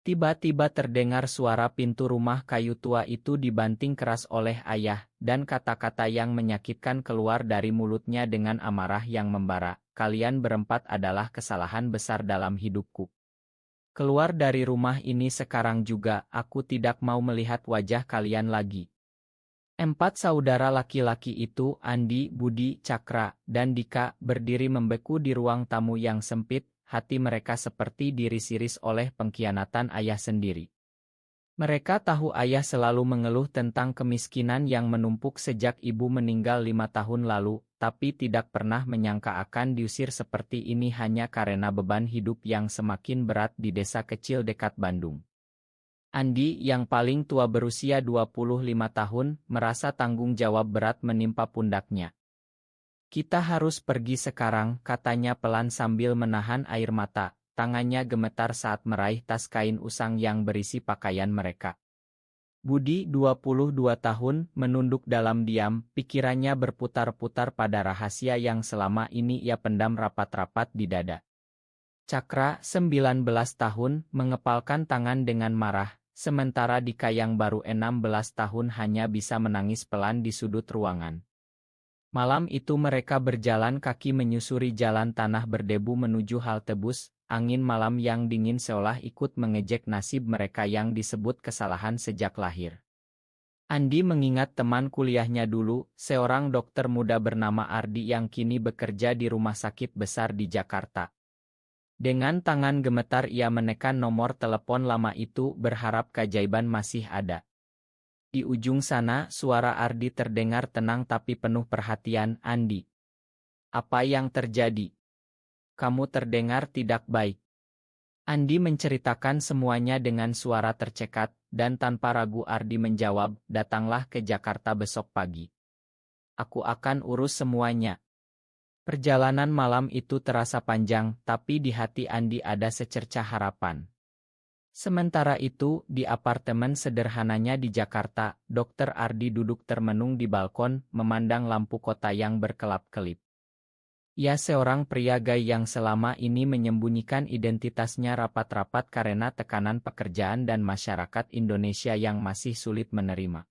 Tiba-tiba terdengar suara pintu rumah kayu tua itu dibanting keras oleh ayah, dan kata-kata yang menyakitkan keluar dari mulutnya dengan amarah yang membara. Kalian berempat adalah kesalahan besar dalam hidupku. Keluar dari rumah ini sekarang juga, aku tidak mau melihat wajah kalian lagi. Empat saudara laki-laki itu, Andi, Budi, Cakra, dan Dika, berdiri membeku di ruang tamu yang sempit. Hati mereka seperti diris-iris oleh pengkhianatan ayah sendiri. Mereka tahu ayah selalu mengeluh tentang kemiskinan yang menumpuk sejak ibu meninggal 5 tahun lalu, tapi tidak pernah menyangka akan diusir seperti ini hanya karena beban hidup yang semakin berat di desa kecil dekat Bandung. Andi yang paling tua berusia 25 tahun, merasa tanggung jawab berat menimpa pundaknya. Kita harus pergi sekarang, katanya pelan sambil menahan air mata. Tangannya gemetar saat meraih tas kain usang yang berisi pakaian mereka. Budi, 22 tahun, menunduk dalam diam, pikirannya berputar-putar pada rahasia yang selama ini ia pendam rapat-rapat di dada. Cakra, 19 tahun, mengepalkan tangan dengan marah, sementara Dika yang baru 16 tahun hanya bisa menangis pelan di sudut ruangan. Malam itu mereka berjalan kaki menyusuri jalan tanah berdebu menuju halte bus. Angin malam yang dingin seolah ikut mengejek nasib mereka yang disebut kesalahan sejak lahir. Andi mengingat teman kuliahnya dulu, seorang dokter muda bernama Ardi yang kini bekerja di rumah sakit besar di Jakarta. Dengan tangan gemetar ia menekan nomor telepon lama itu berharap keajaiban masih ada. Di ujung sana, suara Ardi terdengar tenang tapi penuh perhatian. Andi, apa yang terjadi? Kamu terdengar tidak baik. Andi menceritakan semuanya dengan suara tercekat, dan tanpa ragu Ardi menjawab, datanglah ke Jakarta besok pagi. Aku akan urus semuanya. Perjalanan malam itu terasa panjang, tapi di hati Andi ada secercah harapan. Sementara itu, di apartemen sederhananya di Jakarta, Dr. Ardi duduk termenung di balkon, memandang lampu kota yang berkelap-kelip. Ia seorang pria gay yang selama ini menyembunyikan identitasnya rapat-rapat karena tekanan pekerjaan dan masyarakat Indonesia yang masih sulit menerima.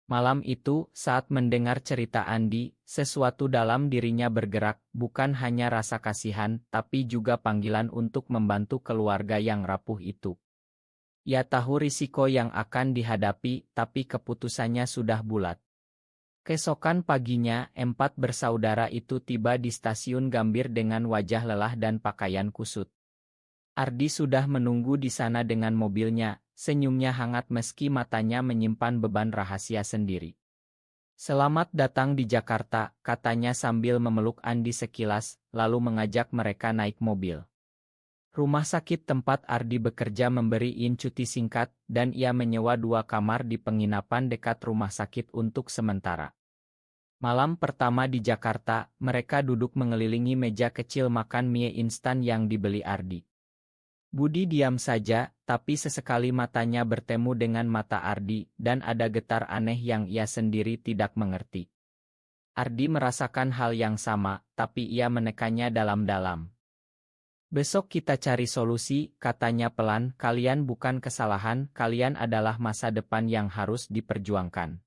Malam itu, saat mendengar cerita Andi, sesuatu dalam dirinya bergerak, bukan hanya rasa kasihan, tapi juga panggilan untuk membantu keluarga yang rapuh itu. Ia tahu risiko yang akan dihadapi, tapi keputusannya sudah bulat. Keesokan paginya, empat bersaudara itu tiba di stasiun Gambir dengan wajah lelah dan pakaian kusut. Ardi sudah menunggu di sana dengan mobilnya, senyumnya hangat meski matanya menyimpan beban rahasia sendiri. Selamat datang di Jakarta, katanya sambil memeluk Andi sekilas, lalu mengajak mereka naik mobil. Rumah sakit tempat Ardi bekerja memberi cuti singkat, dan ia menyewa 2 kamar di penginapan dekat rumah sakit untuk sementara. Malam pertama di Jakarta, mereka duduk mengelilingi meja kecil makan mie instan yang dibeli Ardi. Budi diam saja, tapi sesekali matanya bertemu dengan mata Ardi, dan ada getar aneh yang ia sendiri tidak mengerti. Ardi merasakan hal yang sama, tapi ia menekannya dalam-dalam. Besok kita cari solusi, katanya pelan, kalian bukan kesalahan, kalian adalah masa depan yang harus diperjuangkan.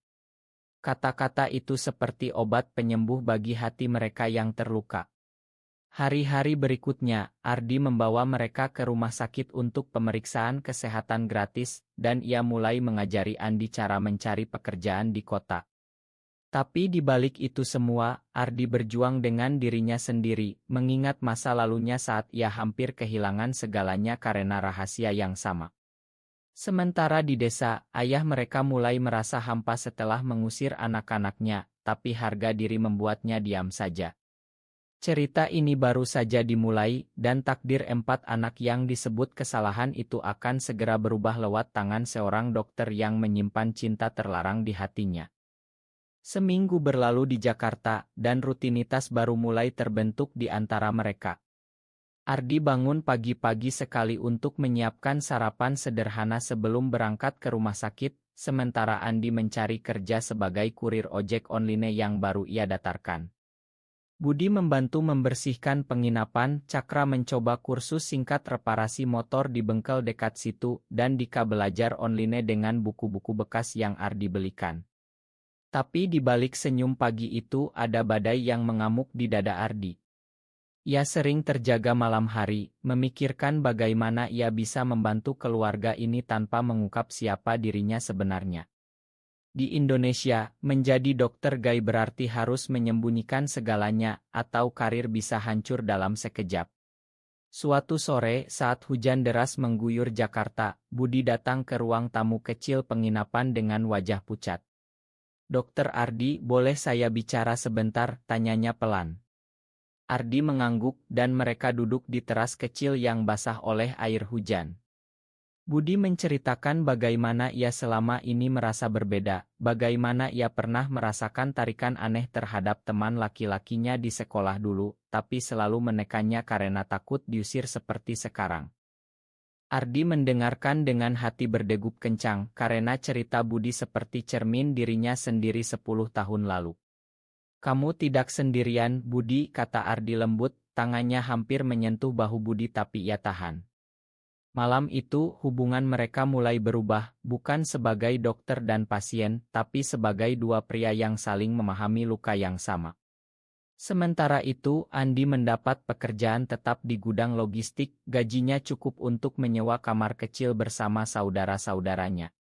Kata-kata itu seperti obat penyembuh bagi hati mereka yang terluka. Hari-hari berikutnya, Ardi membawa mereka ke rumah sakit untuk pemeriksaan kesehatan gratis, dan ia mulai mengajari Andi cara mencari pekerjaan di kota. Tapi di balik itu semua, Ardi berjuang dengan dirinya sendiri, mengingat masa lalunya saat ia hampir kehilangan segalanya karena rahasia yang sama. Sementara di desa, ayah mereka mulai merasa hampa setelah mengusir anak-anaknya, tapi harga diri membuatnya diam saja. Cerita ini baru saja dimulai, dan takdir 4 anak yang disebut kesalahan itu akan segera berubah lewat tangan seorang dokter yang menyimpan cinta terlarang di hatinya. Seminggu berlalu di Jakarta, dan rutinitas baru mulai terbentuk di antara mereka. Ardi bangun pagi-pagi sekali untuk menyiapkan sarapan sederhana sebelum berangkat ke rumah sakit, sementara Andi mencari kerja sebagai kurir ojek online yang baru ia datarkan. Budi membantu membersihkan penginapan, Cakra mencoba kursus singkat reparasi motor di bengkel dekat situ, dan Dika belajar online dengan buku-buku bekas yang Ardi belikan. Tapi di balik senyum pagi itu ada badai yang mengamuk di dada Ardi. Ia sering terjaga malam hari, memikirkan bagaimana ia bisa membantu keluarga ini tanpa mengungkap siapa dirinya sebenarnya. Di Indonesia, menjadi dokter gay berarti harus menyembunyikan segalanya, atau karir bisa hancur dalam sekejap. Suatu sore, saat hujan deras mengguyur Jakarta, Budi datang ke ruang tamu kecil penginapan dengan wajah pucat. "Dokter Ardi, boleh saya bicara sebentar?" tanyanya pelan. Ardi mengangguk, dan mereka duduk di teras kecil yang basah oleh air hujan. Budi menceritakan bagaimana ia selama ini merasa berbeda, bagaimana ia pernah merasakan tarikan aneh terhadap teman laki-lakinya di sekolah dulu, tapi selalu menekannya karena takut diusir seperti sekarang. Ardi mendengarkan dengan hati berdegup kencang, karena cerita Budi seperti cermin dirinya sendiri 10 tahun lalu. "Kamu tidak sendirian, Budi," kata Ardi lembut, tangannya hampir menyentuh bahu Budi tapi ia tahan. Malam itu, hubungan mereka mulai berubah, bukan sebagai dokter dan pasien, tapi sebagai dua pria yang saling memahami luka yang sama. Sementara itu, Andi mendapat pekerjaan tetap di gudang logistik, gajinya cukup untuk menyewa kamar kecil bersama saudara-saudaranya.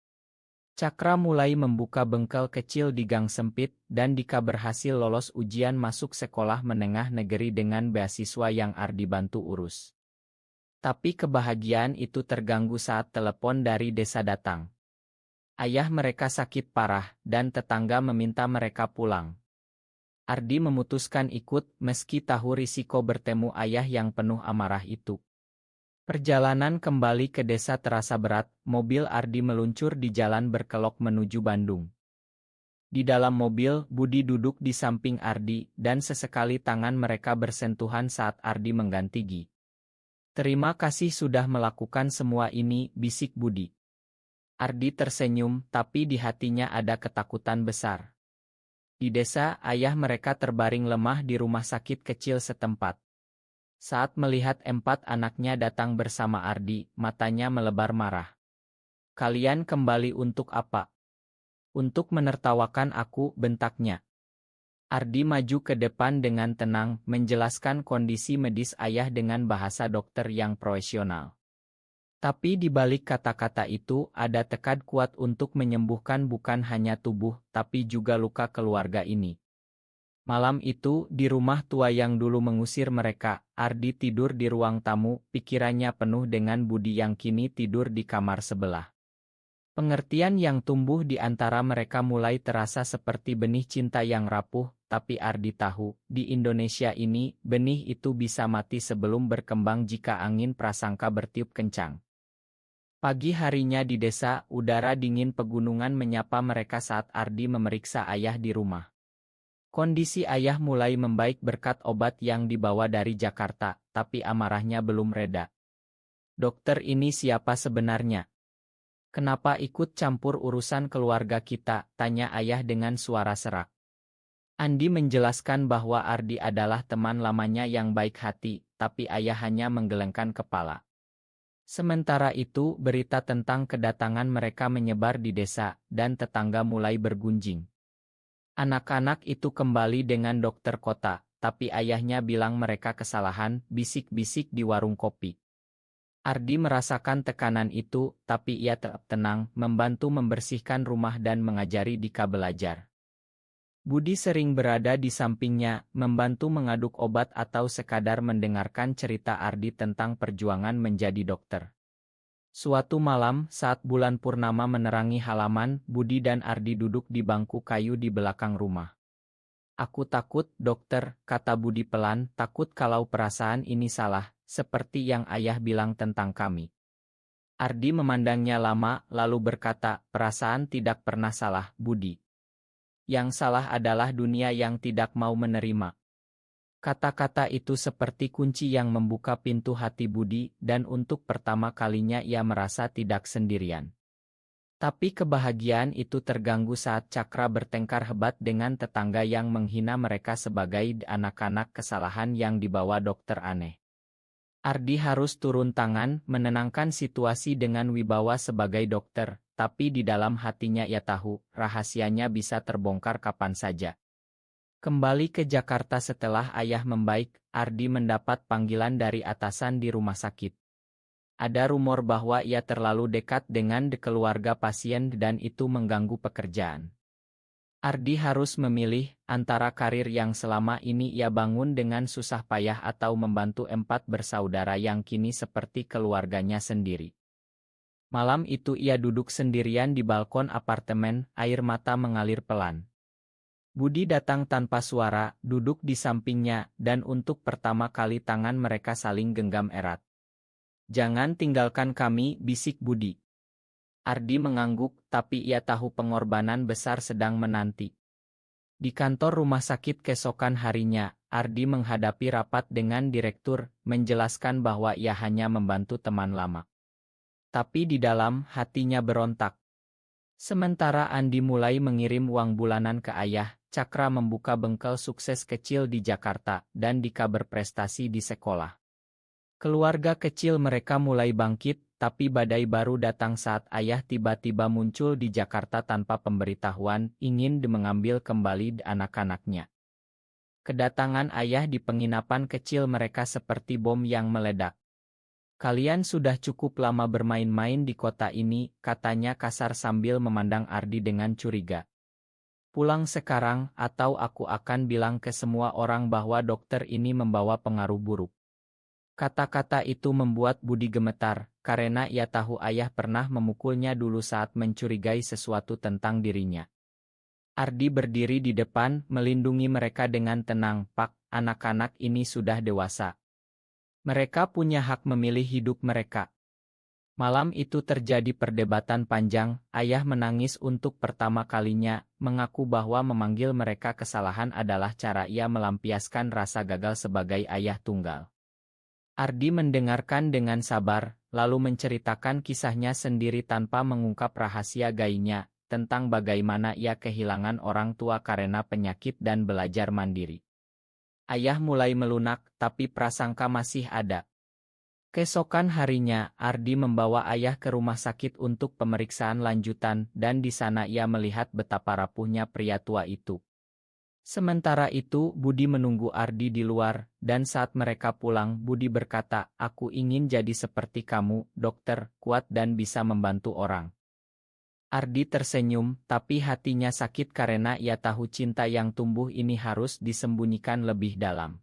Cakra mulai membuka bengkel kecil di gang sempit, dan Dika berhasil lolos ujian masuk sekolah menengah negeri dengan beasiswa yang Ardi bantu urus. Tapi kebahagiaan itu terganggu saat telepon dari desa datang. Ayah mereka sakit parah, dan tetangga meminta mereka pulang. Ardi memutuskan ikut, meski tahu risiko bertemu ayah yang penuh amarah itu. Perjalanan kembali ke desa terasa berat, mobil Ardi meluncur di jalan berkelok menuju Bandung. Di dalam mobil, Budi duduk di samping Ardi, dan sesekali tangan mereka bersentuhan saat Ardi mengganti gigi. "Terima kasih sudah melakukan semua ini," bisik Budi. Ardi tersenyum, tapi di hatinya ada ketakutan besar. Di desa, ayah mereka terbaring lemah di rumah sakit kecil setempat. Saat melihat 4 anaknya datang bersama Ardi, matanya melebar marah. "Kalian kembali untuk apa?" "Untuk menertawakan aku," bentaknya. Ardi maju ke depan dengan tenang, menjelaskan kondisi medis ayah dengan bahasa dokter yang profesional. Tapi di balik kata-kata itu, ada tekad kuat untuk menyembuhkan bukan hanya tubuh, tapi juga luka keluarga ini. Malam itu, di rumah tua yang dulu mengusir mereka, Ardi tidur di ruang tamu, pikirannya penuh dengan Budi yang kini tidur di kamar sebelah. Pengertian yang tumbuh di antara mereka mulai terasa seperti benih cinta yang rapuh, tapi Ardi tahu, di Indonesia ini, benih itu bisa mati sebelum berkembang jika angin prasangka bertiup kencang. Pagi harinya di desa, udara dingin pegunungan menyapa mereka saat Ardi memeriksa ayah di rumah. Kondisi ayah mulai membaik berkat obat yang dibawa dari Jakarta, tapi amarahnya belum reda. "Dokter ini siapa sebenarnya? Kenapa ikut campur urusan keluarga kita?" tanya ayah dengan suara serak. Andi menjelaskan bahwa Ardi adalah teman lamanya yang baik hati, tapi ayah hanya menggelengkan kepala. Sementara itu, berita tentang kedatangan mereka menyebar di desa, dan tetangga mulai bergunjing. Anak-anak itu kembali dengan dokter kota, tapi ayahnya bilang mereka kesalahan, bisik-bisik di warung kopi. Ardi merasakan tekanan itu, tapi ia tetap tenang, membantu membersihkan rumah dan mengajari Dika belajar. Budi sering berada di sampingnya, membantu mengaduk obat atau sekadar mendengarkan cerita Ardi tentang perjuangan menjadi dokter. Suatu malam, saat bulan purnama menerangi halaman, Budi dan Ardi duduk di bangku kayu di belakang rumah. "Aku takut, dokter," kata Budi pelan, "takut kalau perasaan ini salah, seperti yang ayah bilang tentang kami." Ardi memandangnya lama, lalu berkata, "Perasaan tidak pernah salah, Budi. Yang salah adalah dunia yang tidak mau menerima." Kata-kata itu seperti kunci yang membuka pintu hati Budi, dan untuk pertama kalinya ia merasa tidak sendirian. Tapi kebahagiaan itu terganggu saat Cakra bertengkar hebat dengan tetangga yang menghina mereka sebagai anak-anak kesalahan yang dibawa dokter aneh. Ardi harus turun tangan menenangkan situasi dengan wibawa sebagai dokter, tapi di dalam hatinya ia tahu, rahasianya bisa terbongkar kapan saja. Kembali ke Jakarta setelah ayah membaik, Ardi mendapat panggilan dari atasan di rumah sakit. Ada rumor bahwa ia terlalu dekat dengan keluarga pasien dan itu mengganggu pekerjaan. Ardi harus memilih antara karir yang selama ini ia bangun dengan susah payah atau membantu 4 bersaudara yang kini seperti keluarganya sendiri. Malam itu ia duduk sendirian di balkon apartemen, air mata mengalir pelan. Budi datang tanpa suara, duduk di sampingnya, dan untuk pertama kali tangan mereka saling genggam erat. "Jangan tinggalkan kami," bisik Budi. Ardi mengangguk, tapi ia tahu pengorbanan besar sedang menanti. Di kantor rumah sakit keesokan harinya, Ardi menghadapi rapat dengan direktur, menjelaskan bahwa ia hanya membantu teman lama. Tapi di dalam hatinya berontak. Sementara Andi mulai mengirim uang bulanan ke ayah, Cakra membuka bengkel sukses kecil di Jakarta, dan Dika berprestasi di sekolah. Keluarga kecil mereka mulai bangkit, tapi badai baru datang saat ayah tiba-tiba muncul di Jakarta tanpa pemberitahuan, ingin mengambil kembali anak-anaknya. Kedatangan ayah di penginapan kecil mereka seperti bom yang meledak. "Kalian sudah cukup lama bermain-main di kota ini," katanya kasar sambil memandang Ardi dengan curiga. "Pulang sekarang, atau aku akan bilang ke semua orang bahwa dokter ini membawa pengaruh buruk." Kata-kata itu membuat Budi gemetar, karena ia tahu ayah pernah memukulnya dulu saat mencurigai sesuatu tentang dirinya. Ardi berdiri di depan, melindungi mereka dengan tenang. "Pak, anak-anak ini sudah dewasa. Mereka punya hak memilih hidup mereka." Malam itu terjadi perdebatan panjang, ayah menangis untuk pertama kalinya, mengaku bahwa memanggil mereka kesalahan adalah cara ia melampiaskan rasa gagal sebagai ayah tunggal. Ardi mendengarkan dengan sabar, lalu menceritakan kisahnya sendiri tanpa mengungkap rahasia gainya, tentang bagaimana ia kehilangan orang tua karena penyakit dan belajar mandiri. Ayah mulai melunak, tapi prasangka masih ada. Keesokan harinya, Ardi membawa ayah ke rumah sakit untuk pemeriksaan lanjutan, dan di sana ia melihat betapa rapuhnya pria tua itu. Sementara itu, Budi menunggu Ardi di luar, dan saat mereka pulang, Budi berkata, "Aku ingin jadi seperti kamu, dokter, kuat dan bisa membantu orang." Ardi tersenyum, tapi hatinya sakit karena ia tahu cinta yang tumbuh ini harus disembunyikan lebih dalam.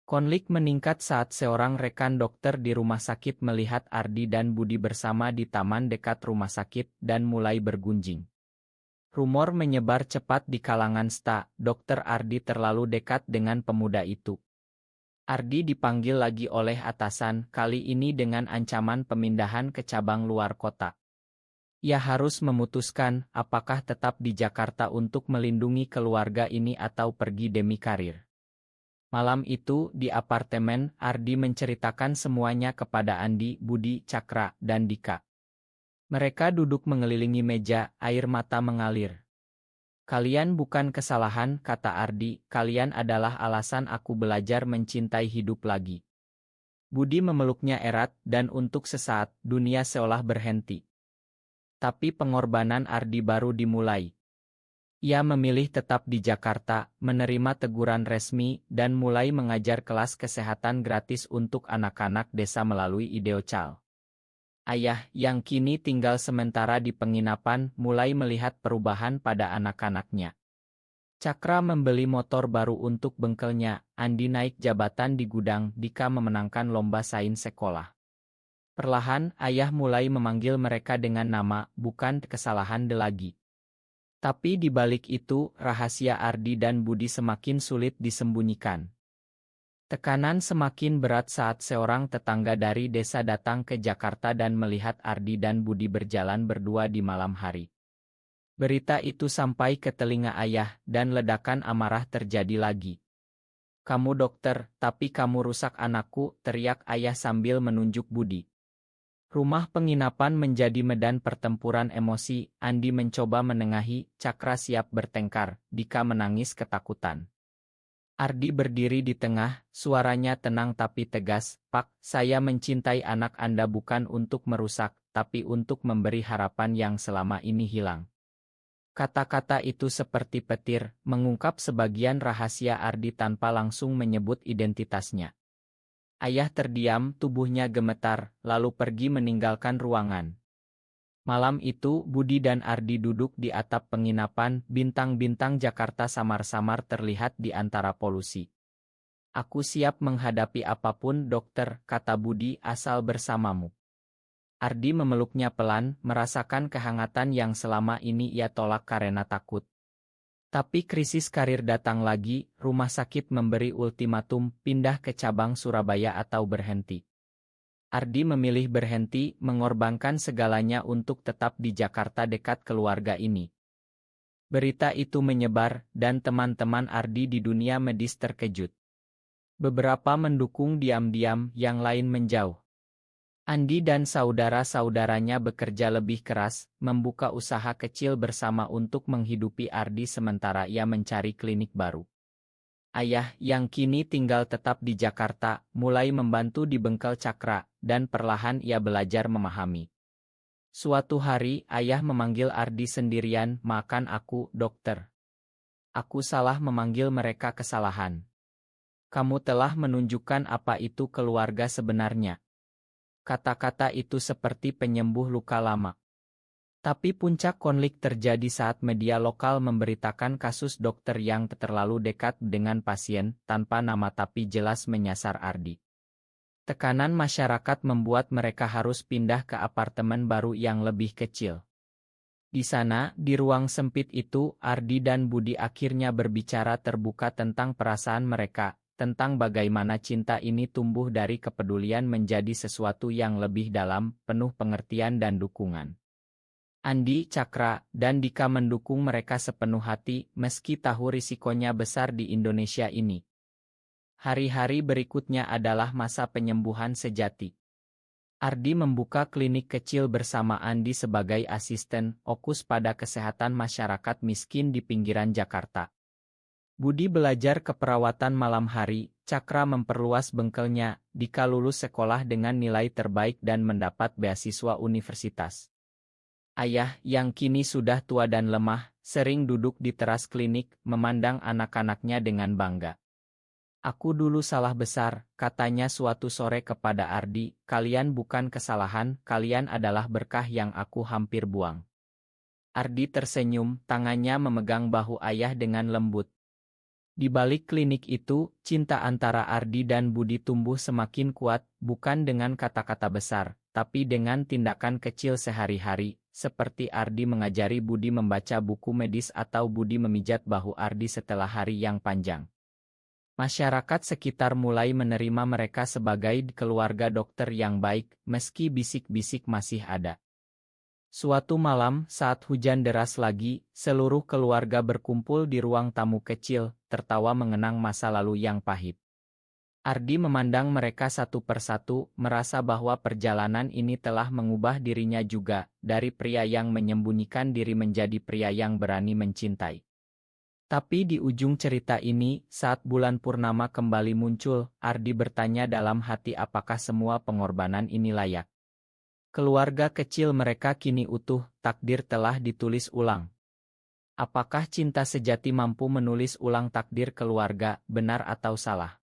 Konflik meningkat saat seorang rekan dokter di rumah sakit melihat Ardi dan Budi bersama di taman dekat rumah sakit dan mulai bergunjing. Rumor menyebar cepat di kalangan staf, dokter Ardi terlalu dekat dengan pemuda itu. Ardi dipanggil lagi oleh atasan, kali ini dengan ancaman pemindahan ke cabang luar kota. Ia harus memutuskan apakah tetap di Jakarta untuk melindungi keluarga ini atau pergi demi karir. Malam itu, di apartemen, Ardi menceritakan semuanya kepada Andi, Budi, Cakra, dan Dika. Mereka duduk mengelilingi meja, air mata mengalir. "Kalian bukan kesalahan," kata Ardi, "kalian adalah alasan aku belajar mencintai hidup lagi." Budi memeluknya erat, dan untuk sesaat, dunia seolah berhenti. Tapi pengorbanan Ardi baru dimulai. Ia memilih tetap di Jakarta, menerima teguran resmi, dan mulai mengajar kelas kesehatan gratis untuk anak-anak desa melalui Ideocal. Ayah, yang kini tinggal sementara di penginapan, mulai melihat perubahan pada anak-anaknya. Cakra membeli motor baru untuk bengkelnya, Andi naik jabatan di gudang, Dika memenangkan lomba sains sekolah. Perlahan, ayah mulai memanggil mereka dengan nama, bukan kesalahan lagi. Tapi di balik itu, rahasia Ardi dan Budi semakin sulit disembunyikan. Tekanan semakin berat saat seorang tetangga dari desa datang ke Jakarta dan melihat Ardi dan Budi berjalan berdua di malam hari. Berita itu sampai ke telinga ayah, dan ledakan amarah terjadi lagi. "Kamu dokter, tapi kamu rusak anakku," teriak ayah sambil menunjuk Budi. Rumah penginapan menjadi medan pertempuran emosi. Andi mencoba menengahi, Cakra siap bertengkar, Dika menangis ketakutan. Ardi berdiri di tengah, suaranya tenang tapi tegas, "Pak, saya mencintai anak Anda bukan untuk merusak, tapi untuk memberi harapan yang selama ini hilang." Kata-kata itu seperti petir, mengungkap sebagian rahasia Ardi tanpa langsung menyebut identitasnya. Ayah terdiam, tubuhnya gemetar, lalu pergi meninggalkan ruangan. Malam itu, Budi dan Ardi duduk di atap penginapan, bintang-bintang Jakarta samar-samar terlihat di antara polusi. "Aku siap menghadapi apapun, dokter," kata Budi, "asal bersamamu." Ardi memeluknya pelan, merasakan kehangatan yang selama ini ia tolak karena takut. Tapi krisis karir datang lagi, rumah sakit memberi ultimatum, pindah ke cabang Surabaya atau berhenti. Ardi memilih berhenti, mengorbankan segalanya untuk tetap di Jakarta dekat keluarga ini. Berita itu menyebar, dan teman-teman Ardi di dunia medis terkejut. Beberapa mendukung diam-diam, yang lain menjauh. Andi dan saudara-saudaranya bekerja lebih keras, membuka usaha kecil bersama untuk menghidupi Ardi sementara ia mencari klinik baru. Ayah, yang kini tinggal tetap di Jakarta, mulai membantu di bengkel Cakra, dan perlahan ia belajar memahami. Suatu hari, ayah memanggil Ardi sendirian, "Makan aku, dokter. Aku salah memanggil mereka kesalahan. Kamu telah menunjukkan apa itu keluarga sebenarnya." Kata-kata itu seperti penyembuh luka lama. Tapi puncak konflik terjadi saat media lokal memberitakan kasus dokter yang terlalu dekat dengan pasien, tanpa nama tapi jelas menyasar Ardi. Tekanan masyarakat membuat mereka harus pindah ke apartemen baru yang lebih kecil. Di sana, di ruang sempit itu, Ardi dan Budi akhirnya berbicara terbuka tentang perasaan mereka, tentang bagaimana cinta ini tumbuh dari kepedulian menjadi sesuatu yang lebih dalam, penuh pengertian dan dukungan. Andi, Cakra, dan Dika mendukung mereka sepenuh hati, meski tahu risikonya besar di Indonesia ini. Hari-hari berikutnya adalah masa penyembuhan sejati. Ardi membuka klinik kecil bersama Andi sebagai asisten, fokus pada kesehatan masyarakat miskin di pinggiran Jakarta. Budi belajar keperawatan malam hari, Cakra memperluas bengkelnya, Dika lulus sekolah dengan nilai terbaik dan mendapat beasiswa universitas. Ayah, yang kini sudah tua dan lemah, sering duduk di teras klinik, memandang anak-anaknya dengan bangga. "Aku dulu salah besar," katanya suatu sore kepada Ardi, "kalian bukan kesalahan, kalian adalah berkah yang aku hampir buang." Ardi tersenyum, tangannya memegang bahu ayah dengan lembut. Di balik klinik itu, cinta antara Ardi dan Budi tumbuh semakin kuat, bukan dengan kata-kata besar, tapi dengan tindakan kecil sehari-hari, seperti Ardi mengajari Budi membaca buku medis atau Budi memijat bahu Ardi setelah hari yang panjang. Masyarakat sekitar mulai menerima mereka sebagai keluarga dokter yang baik, meski bisik-bisik masih ada. Suatu malam, saat hujan deras lagi, seluruh keluarga berkumpul di ruang tamu kecil, tertawa mengenang masa lalu yang pahit. Ardi memandang mereka satu persatu, merasa bahwa perjalanan ini telah mengubah dirinya juga, dari pria yang menyembunyikan diri menjadi pria yang berani mencintai. Tapi di ujung cerita ini, saat bulan purnama kembali muncul, Ardi bertanya dalam hati apakah semua pengorbanan ini layak. Keluarga kecil mereka kini utuh, takdir telah ditulis ulang. Apakah cinta sejati mampu menulis ulang takdir keluarga, benar atau salah?